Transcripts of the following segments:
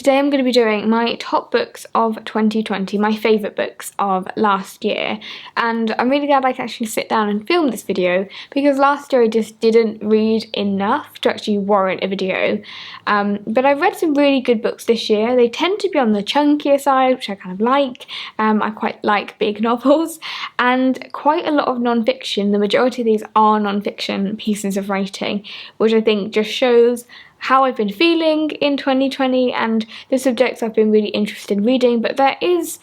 Today I'm going to be doing my top books of 2020, my favourite books of last year, and I'm really glad I can actually sit down and film this video because last year I just didn't read enough to actually warrant a video. But I've read some really good books this year. They tend to be on the chunkier side, which I kind of like. I quite like big novels, and quite a lot of non-fiction. The majority of these are non-fiction pieces of writing, which I think just shows how I've been feeling in 2020 and the subjects I've been really interested in reading. But there is,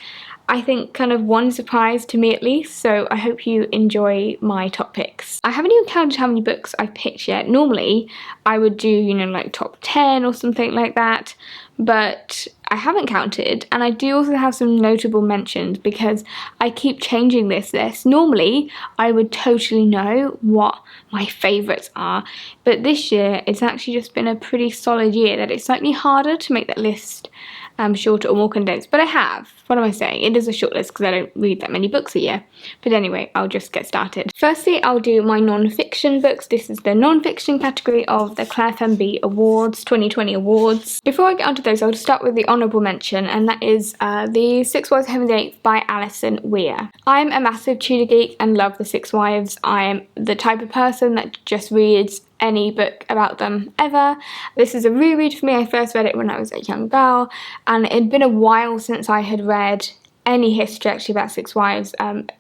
I think, kind of one surprise to me at least, so I hope you enjoy my top picks. I haven't even counted how many books I've picked yet. Normally I would do, you know, like top 10 or something like that, but I haven't counted, and I do also have some notable mentions because I keep changing this list. Normally I would totally know what my favourites are, but this year it's actually just been a pretty solid year that it's slightly harder to make that list shorter or more condensed. But I have. What am I saying? It is a short list because I don't read that many books a year. But anyway, I'll just get started. Firstly, I'll do my non-fiction books. This is the non-fiction category of the Claire Fenby Awards, 2020 awards. Before I get onto those, I'll just start with the honourable mention, and that is The Six Wives of Henry VIII by Alison Weir. I'm a massive Tudor geek and love The Six Wives. I am the type of person that just reads any book about them ever. This is a reread for me. I first read it when I was a young girl, and it'd been a while since I had read any history actually about Six Wives,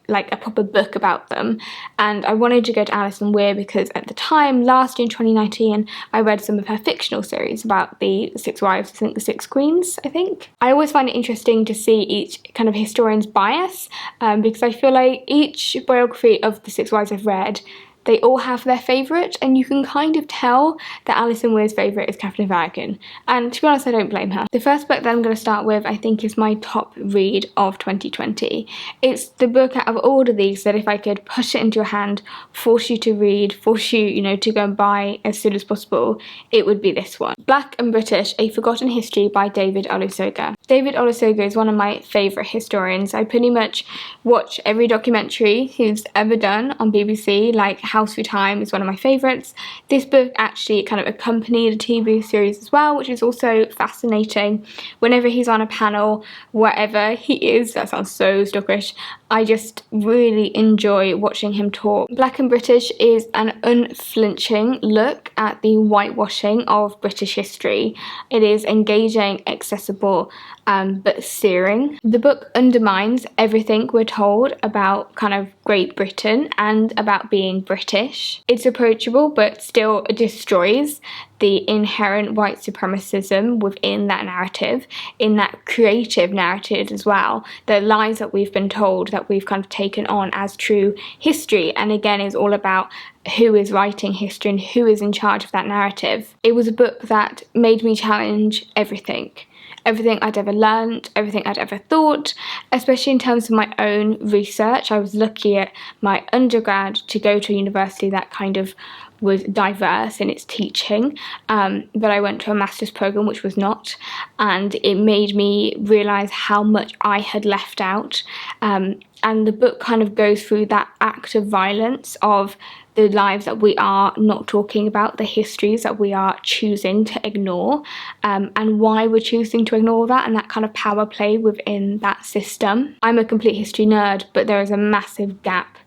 like a proper book about them, and I wanted to go to Alison Weir because at the time, last year in 2019, I read some of her fictional series about the Six Wives, I think the Six Queens, I think. I always find it interesting to see each kind of historian's bias, because I feel like each biography of the Six Wives I've read, they all have their favourite, and you can kind of tell that Alison Weir's favourite is Catherine of Aragon, and to be honest I don't blame her. The first book that I'm going to start with I think is my top read of 2020. It's the book out of all of these that if I could push it into your hand, force you to read, force you, you know, to go and buy as soon as possible, it would be this one. Black and British, A Forgotten History by David Olusoga. David Olusoga is one of my favourite historians. I pretty much watch every documentary he's ever done on BBC, like House Through Time is one of my favourites. This book actually kind of accompanied a TV series as well, which is also fascinating. Whenever he's on a panel, wherever he is, that sounds so stalkerish, I just really enjoy watching him talk. Black and British is an unflinching look at the whitewashing of British history. It is engaging, accessible, but searing. The book undermines everything we're told about kind of Great Britain and about being British. It's approachable but still destroys the inherent white supremacism within that narrative, in that creative narrative as well, the lies that we've been told, that we've kind of taken on as true history, and again is all about who is writing history and who is in charge of that narrative. It was a book that made me challenge everything I'd ever learned, everything I'd ever thought, especially in terms of my own research. I was lucky at my undergrad to go to a university that kind of was diverse in its teaching, but I went to a master's programme which was not, and it made me realise how much I had left out, and the book kind of goes through that act of violence of the lives that we are not talking about, the histories that we are choosing to ignore, and why we're choosing to ignore that, and that kind of power play within that system. I'm a complete history nerd, but there is a massive gap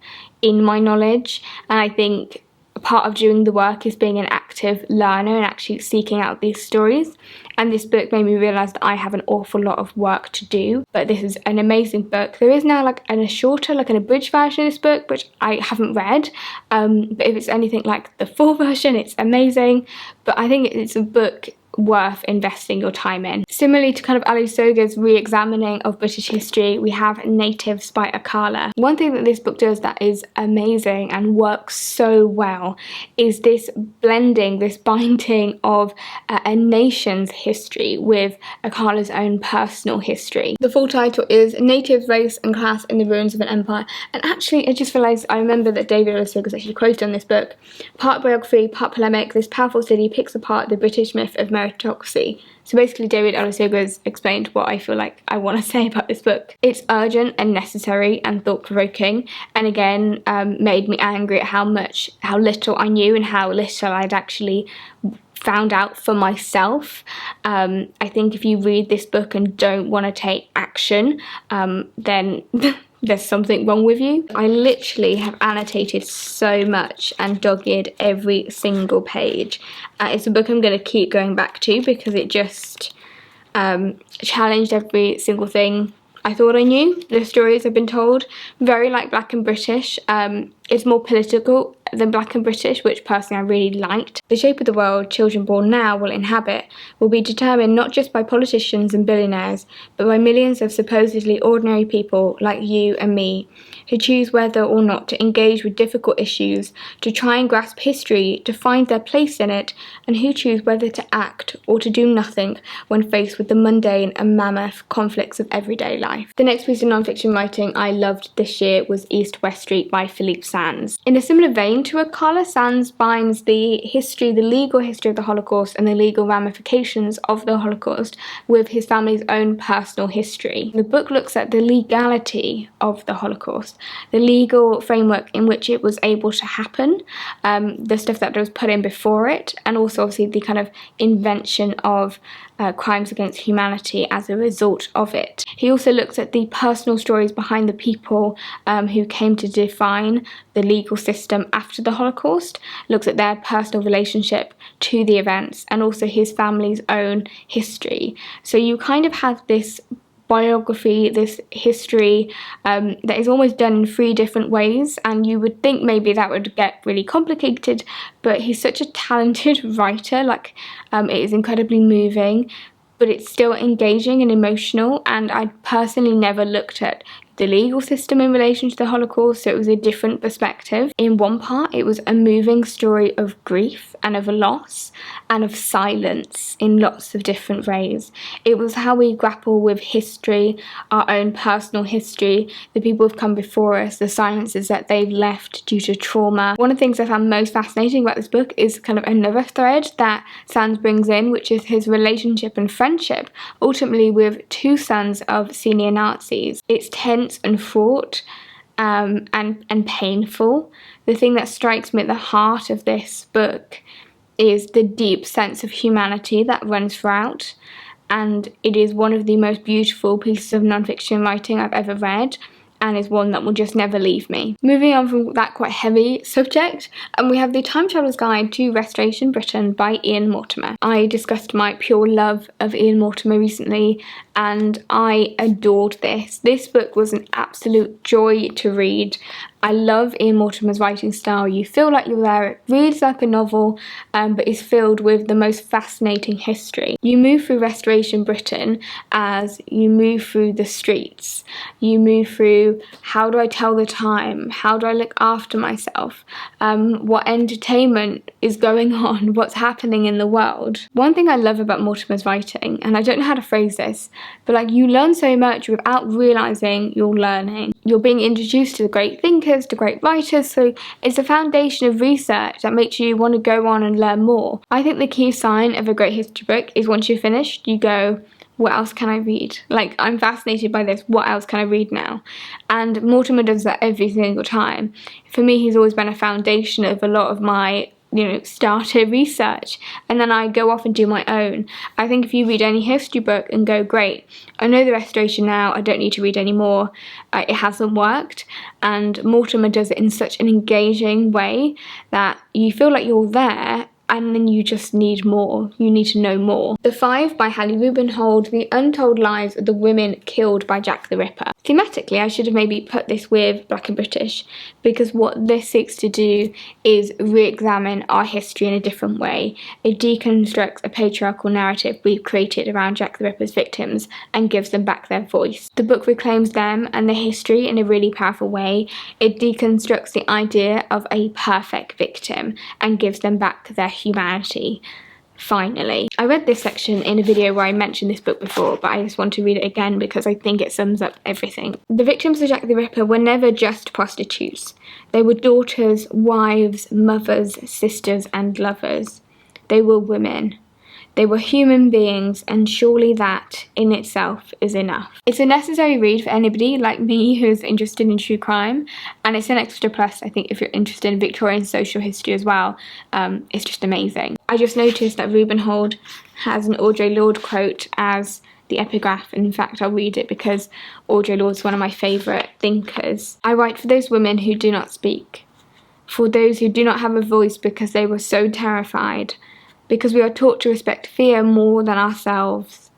in my knowledge, and I think part of doing the work is being an active learner and actually seeking out these stories, and this book made me realise that I have an awful lot of work to do. But this is an amazing book. There is now like a shorter, like an abridged version of this book, which I haven't read, but if it's anything like the full version, it's amazing. But I think it's a book worth investing your time in. Similarly to kind of Olusoga's re-examining of British history, we have Natives by Akala. One thing that this book does that is amazing and works so well is this blending, this binding of a nation's history with Akala's own personal history. The full title is Natives, Race and Class in the Ruins of an Empire, and actually I just realised I remember that David Olusoga is actually quoted on this book. Part biography, part polemic, this powerful study picks apart the British myth of meritocracy. So basically David Olusoga has explained what I feel like I want to say about this book. It's urgent and necessary and thought-provoking, and again made me angry at how little I knew and how little I'd actually found out for myself. I think if you read this book and don't want to take action, then there's something wrong with you. I literally have annotated so much and dogged every single page. It's a book I'm going to keep going back to because it just challenged every single thing I thought I knew. The stories I've been told, very like Black and British. It's more political than Black and British, which personally I really liked. The shape of the world children born now will inhabit will be determined not just by politicians and billionaires, but by millions of supposedly ordinary people like you and me, who choose whether or not to engage with difficult issues, to try and grasp history, to find their place in it, and who choose whether to act or to do nothing when faced with the mundane and mammoth conflicts of everyday life. The next piece of non-fiction writing I loved this year was East West Street by Phillipe. In a similar vein to Akala, Sands binds the legal history of the Holocaust and the legal ramifications of the Holocaust with his family's own personal history. The book looks at the legality of the Holocaust, the legal framework in which it was able to happen, the stuff that was put in before it, and also obviously the kind of invention of crimes against humanity as a result of it. He also looks at the personal stories behind the people who came to define the legal system after the Holocaust, looks at their personal relationship to the events and also his family's own history. So you kind of have this biography, this history that is almost done in 3 different ways, and you would think maybe that would get really complicated, but he's such a talented writer. Like it is incredibly moving, but it's still engaging and emotional, and I personally never looked at the legal system in relation to the Holocaust, so it was a different perspective. In one part, it was a moving story of grief and of loss and of silence in lots of different ways. It was how we grapple with history, our own personal history, the people who've come before us, the silences that they've left due to trauma. One of the things I found most fascinating about this book is kind of another thread that Sands brings in, which is his relationship and friendship, ultimately with 2 sons of senior Nazis. It's tense and fraught and painful. The thing that strikes me at the heart of this book is the deep sense of humanity that runs throughout, and it is one of the most beautiful pieces of non-fiction writing I've ever read, and is one that will just never leave me. Moving on from that quite heavy subject, and we have The Time Traveller's Guide to Restoration Britain by Ian Mortimer. I discussed my pure love of Ian Mortimer recently, and I adored this. This book was an absolute joy to read. I love Ian Mortimer's writing style. You feel like you're there. It reads like a novel, but is filled with the most fascinating history. You move through Restoration Britain as you move through the streets. You move through, how do I tell the time? How do I look after myself? What entertainment is going on? What's happening in the world? One thing I love about Mortimer's writing, and I don't know how to phrase this, but like you learn so much without realising you're learning. You're being introduced to the great thinkers, to great writers, so it's a foundation of research that makes you want to go on and learn more. I think the key sign of a great history book is once you're finished, you go, what else can I read? Like, I'm fascinated by this, what else can I read now? And Mortimer does that every single time. For me, he's always been a foundation of a lot of my starter research, and then I go off and do my own. I think if you read any history book and go, great, I know the Restoration now, I don't need to read any more, it hasn't worked. And Mortimer does it in such an engaging way that you feel like you're there, and then you just need more. You need to know more. The Five by Hallie Rubenhold, The Untold Lives of the Women Killed by Jack the Ripper. Thematically, I should have maybe put this with Black and British, because what this seeks to do is re-examine our history in a different way. It deconstructs a patriarchal narrative we've created around Jack the Ripper's victims and gives them back their voice. The book reclaims them and their history in a really powerful way. It deconstructs the idea of a perfect victim and gives them back their humanity. Finally, I read this section in a video where I mentioned this book before, but I just want to read it again because I think it sums up everything. The victims of Jack the Ripper were never just prostitutes. They were daughters, wives, mothers, sisters, and lovers. They were women. They were human beings, and surely that in itself is enough. It's a necessary read for anybody like me who's interested in true crime, and it's an extra plus, I think, if you're interested in Victorian social history as well. It's just amazing. I just noticed that Rubenhold has an Audre Lorde quote as the epigraph, and in fact I'll read it because Audre Lorde's one of my favourite thinkers. I write for those women who do not speak, for those who do not have a voice because they were so terrified, because we are taught to respect fear more than ourselves.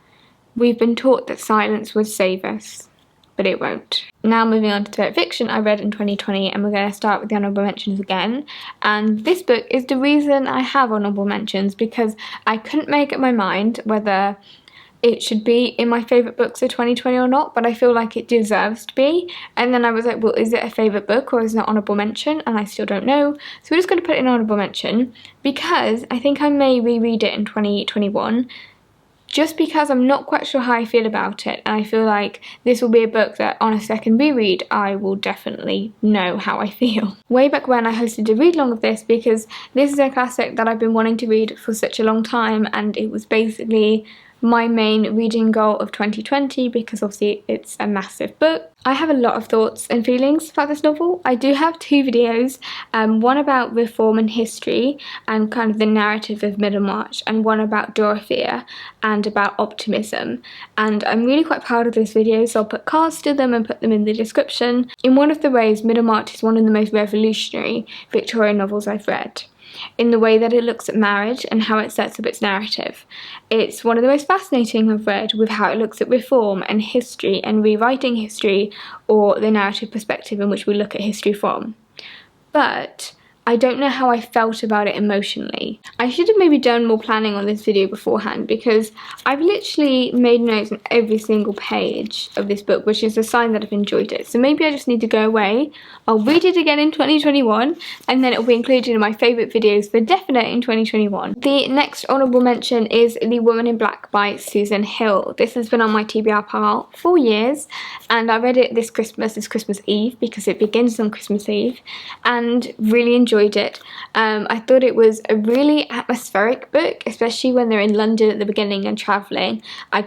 We've been taught that silence would save us, but it won't. Now moving on to threat fiction I read in 2020, and we're going to start with the honourable mentions again. And this book is the reason I have honourable mentions, because I couldn't make up my mind whether it should be in my favourite books of 2020 or not, but I feel like it deserves to be. And then I was like, well, is it a favourite book or is it an honourable mention? And I still don't know. So we're just going to put it in honourable mention because I think I may reread it in 2021, just because I'm not quite sure how I feel about it. And I feel like this will be a book that on a second reread, I will definitely know how I feel. Way back when I hosted a read along of this, because this is a classic that I've been wanting to read for such a long time, and it was basically my main reading goal of 2020 because obviously it's a massive book. I have a lot of thoughts and feelings about this novel. I do have two videos, one about reform and history and kind of the narrative of Middlemarch, and one about Dorothea and about optimism. And I'm really quite proud of those videos, so I'll put cards to them and put them in the description. In one of the ways, Middlemarch is one of the most revolutionary Victorian novels I've read, in the way that it looks at marriage and how it sets up its narrative. It's one of the most fascinating I've read, with how it looks at reform and history and rewriting history, or the narrative perspective in which we look at history from. But I don't know how I felt about it emotionally. I should have maybe done more planning on this video beforehand, because I've literally made notes on every single page of this book, which is a sign that I've enjoyed it. So maybe I just need to go away, I'll read it again in 2021, and then it'll be included in my favourite videos for definite in 2021. The next honourable mention is The Woman in Black by Susan Hill. This has been on my TBR pile for years, and I read it this Christmas Eve, because it begins on Christmas Eve, and really enjoyed it. I thought it was a really atmospheric book, especially when they're in London at the beginning and travelling. I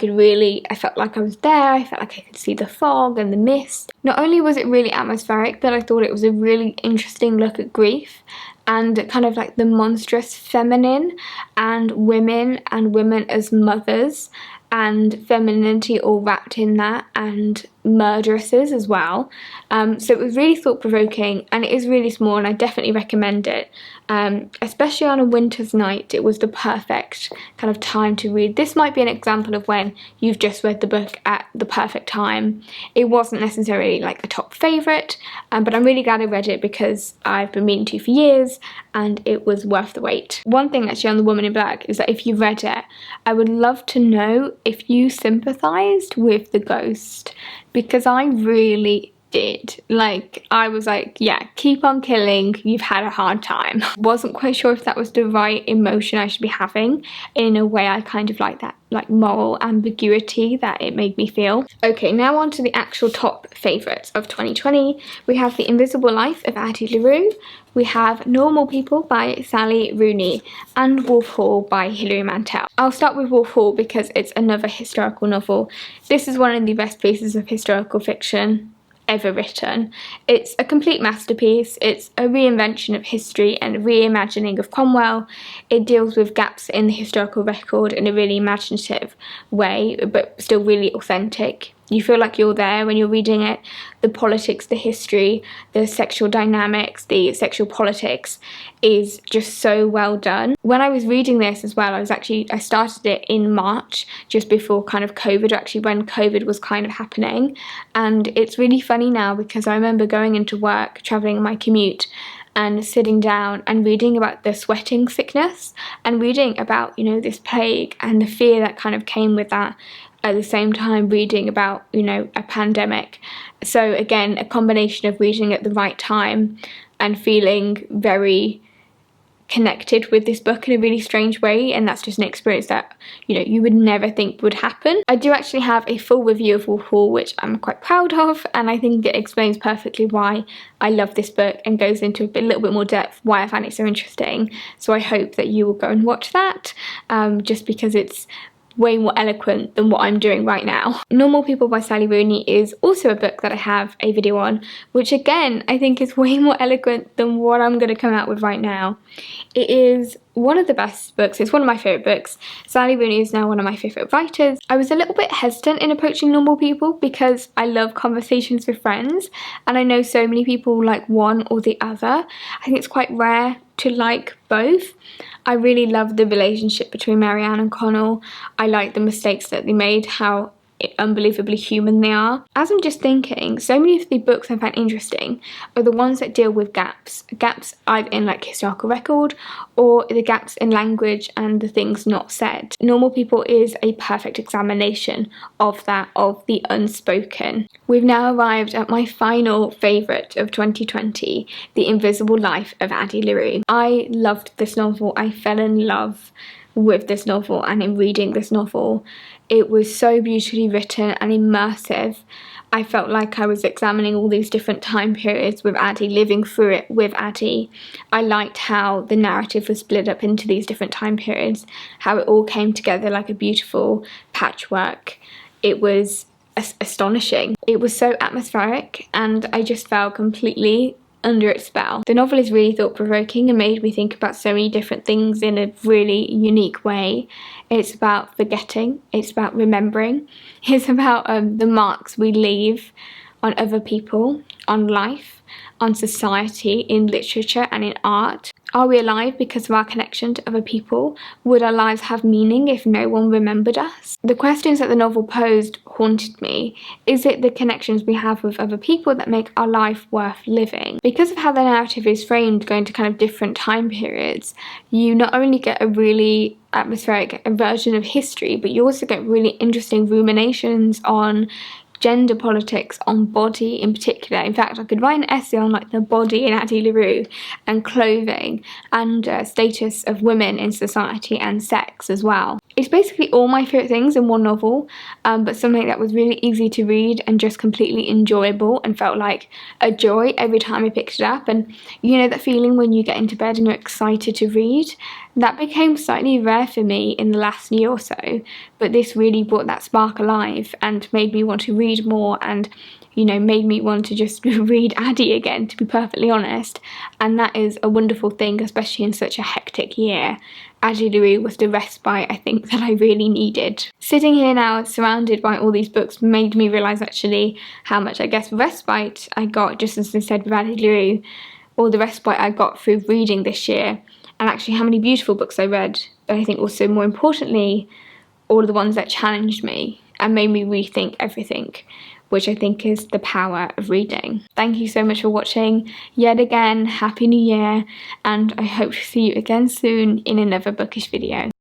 felt like I was there, I felt like I could see the fog and the mist. Not only was it really atmospheric, but I thought it was a really interesting look at grief and kind of like the monstrous feminine and women as mothers and femininity all wrapped in that, and murderesses as well. So it was really thought-provoking, and it is really small, and I definitely recommend it. Especially on a winter's night, it was the perfect kind of time to read. This might be an example of when you've just read the book at the perfect time. It wasn't necessarily like a top favourite, but I'm really glad I read it because I've been meaning to for years, and it was worth the wait. One thing actually on The Woman in Black is that if you read it, I would love to know if you sympathised with the ghost, because I really did. Like, I was like, yeah, keep on killing, you've had a hard time. Wasn't quite sure if that was the right emotion I should be having. In a way, I kind of like that, like, moral ambiguity that it made me feel. Okay, now on to the actual top favourites of 2020. We have The Invisible Life of Addie LaRue, we have Normal People by Sally Rooney, and Wolf Hall by Hilary Mantel. I'll start with Wolf Hall because it's another historical novel. This is one of the best pieces of historical fiction ever written. It's a complete masterpiece. It's a reinvention of history and a reimagining of Cromwell. It deals with gaps in the historical record in a really imaginative way, but still really authentic. You feel like you're there when you're reading it. The politics, the history, the sexual dynamics, the sexual politics is just so well done. When I was reading this as well, I started it in March, just before kind of COVID, actually when COVID was kind of happening. And it's really funny now because I remember going into work, travelling on my commute, and sitting down and reading about the sweating sickness and reading about, you know, this plague and the fear that kind of came with that. At the same time reading about, you know, a pandemic. So again, a combination of reading at the right time and feeling very connected with this book in a really strange way, and that's just an experience that, you know, you would never think would happen. I do actually have a full review of Wolf Hall, which I'm quite proud of, and I think it explains perfectly why I love this book and goes into a little bit more depth why I find it so interesting. So I hope that you will go and watch that, just because it's way more eloquent than what I'm doing right now. Normal People by Sally Rooney is also a book that I have a video on, which again I think is way more eloquent than what I'm going to come out with right now. It is one of the best books. It's one of my favourite books. Sally Rooney is now one of my favourite writers. I was a little bit hesitant in approaching Normal People because I love conversations with friends, and I know so many people like one or the other. I think it's quite rare to like both. I really love the relationship between Marianne and Connell. I like the mistakes that they made, how unbelievably human they are. As I'm just thinking, so many of the books I find interesting are the ones that deal with gaps either in like historical record or the gaps in language and the things not said. Normal People is a perfect examination of that, of the unspoken. We've now arrived at my final favourite of 2020, The Invisible Life of Addie LaRue. I loved this novel. I fell in love with this novel, and in reading this novel, it was so beautifully written and immersive. I felt like I was examining all these different time periods with Addie, living through it with Addie. I liked how the narrative was split up into these different time periods, how it all came together like a beautiful patchwork. It was astonishing. It was so atmospheric, and I just fell completely under its spell. The novel is really thought-provoking and made me think about so many different things in a really unique way. It's about forgetting, it's about remembering, it's about the marks we leave on other people, on life, on society, in literature and in art. Are we alive because of our connection to other people? Would our lives have meaning if no one remembered us? The questions that the novel posed haunted me. Is it the connections we have with other people that make our life worth living? Because of how the narrative is framed, going to kind of different time periods, you not only get a really atmospheric version of history, but you also get really interesting ruminations on gender politics, on body in particular. In fact, I could write an essay on like the body in Addie LaRue and clothing and status of women in society and sex as well. It's basically all my favourite things in one novel, but something that was really easy to read and just completely enjoyable and felt like a joy every time I picked it up. And you know that feeling when you get into bed and you're excited to read? That became slightly rare for me in the last year or so, but this really brought that spark alive and made me want to read more, and you know, made me want to just read Addie again, to be perfectly honest. And that is a wonderful thing, especially in such a hectic year. Addie LaRue was the respite I think that I really needed. Sitting here now surrounded by all these books made me realise actually how much, I guess, respite I got, just as I said with Addie LaRue, or the respite I got through reading this year, and actually how many beautiful books I read, but I think also more importantly, all of the ones that challenged me and made me rethink everything, which I think is the power of reading. Thank you so much for watching. Yet again, Happy New Year, and I hope to see you again soon in another bookish video.